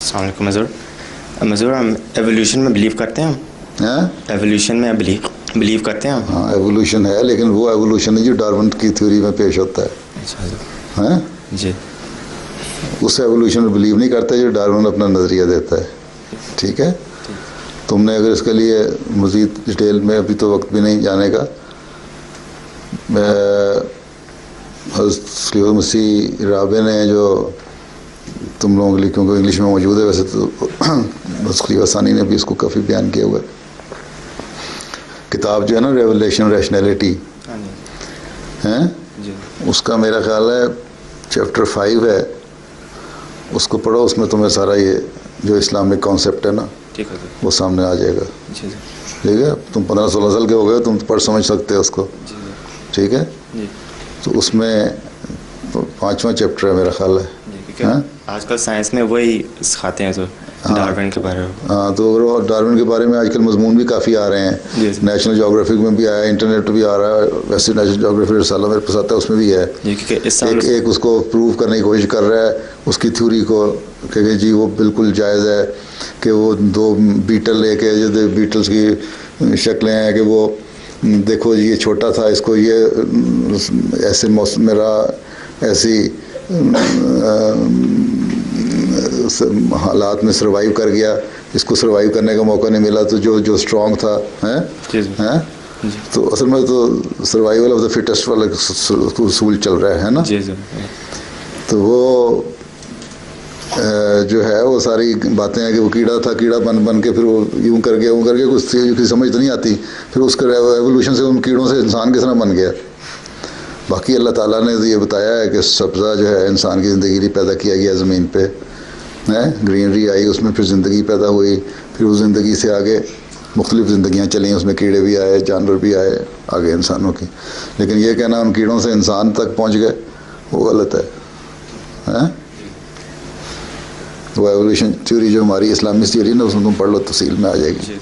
السلام علیکم مظہور ہم ایولیوشن میں بلیو کرتے ہیں ایولیوشن میں بلیو کرتے ہیں ہاں ایولیوشن ہے، لیکن وہ ایولیوشن ہے جو ڈارون کی تھیوری میں پیش ہوتا ہے. جی اس ایولیوشن میں بلیو نہیں کرتا جو ڈارون اپنا نظریہ دیتا ہے. ٹھیک ہے، تم نے اگر اس کے لیے مزید ڈیٹیل میں ابھی تو وقت بھی نہیں جانے کا. حضرت خلیفہ مسیح رابع نے جو تم لوگوں کے لیے، کیونکہ انگلش میں موجود ہے، ویسے تو خلیفہ ثانی نے بھی اس کو کافی بیان کیا ہوا ہے. کتاب جو ہے نا ریولیشن ریشنلٹی ہے، اس کا میرا خیال ہے چیپٹر 5 ہے، اس کو پڑھو. اس میں تمہیں سارا یہ جو اسلامک کانسیپٹ ہے نا وہ سامنے آ جائے گا. ٹھیک ہے، تم 15-16 سال کے ہو گئے، تم پڑھ سمجھ سکتے ہو اس کو. ٹھیک ہے، تو اس میں 5واں چیپٹر ہے میرا خیال ہے. آج کل سائنس میں وہی سکھاتے ہیں تو ڈارون کے بارے میں. ہاں، تو ڈارون کے بارے میں آج کل مضمون بھی کافی آ رہے ہیں. نیشنل جیوگرافک میں بھی آیا ہے، انٹرنیٹ بھی آ رہا ہے. ویسے نیشنل جیوگرافک رسالہ میرے پاس آتا ہے، اس میں بھی ہے. ایک اس کو پروو کرنے کی کوشش کر رہا ہے اس کی تھیوری کو کہ جی وہ بالکل جائز ہے کہ وہ 2 بیٹل لے کے، جو بیٹلس کی شکلیں ہیں کہ وہ دیکھو جی یہ چھوٹا تھا، اس کو یہ ایسے موسم میں رہا، ایسی حالات میں سروائیو کر گیا، اس کو سروائیو کرنے کا موقع نہیں ملا، تو جو اسٹرانگ تھا تو اصل میں تو سروائیول آف دا فٹسٹ والا اصول چل رہا ہے نا. تو وہ جو ہے وہ ساری باتیں ہیں کہ وہ کیڑا تھا، کیڑا بن کے پھر وہ یوں کر کے کچھ سمجھ تو نہیں آتی. پھر اس کا ایولیوشن سے ان کیڑوں سے انسان کس طرح بن گیا. باقی اللہ تعالیٰ نے یہ بتایا ہے کہ سبزہ جو ہے انسان کی زندگی لیے پیدا کیا گیا زمین پہ، گرینری آئی، اس میں پھر زندگی پیدا ہوئی، پھر اس زندگی سے آگے مختلف زندگیاں چلیں، اس میں کیڑے بھی آئے، جانور بھی آئے، آگے انسانوں کی. لیکن یہ کہنا ان کیڑوں سے انسان تک پہنچ گئے وہ غلط ہے. وہ ایولیوشن تھیوری جو ہماری اسلامک تھیوری ہے نا، اس میں تم پڑھ لو، تفصیل میں آ جائے گی.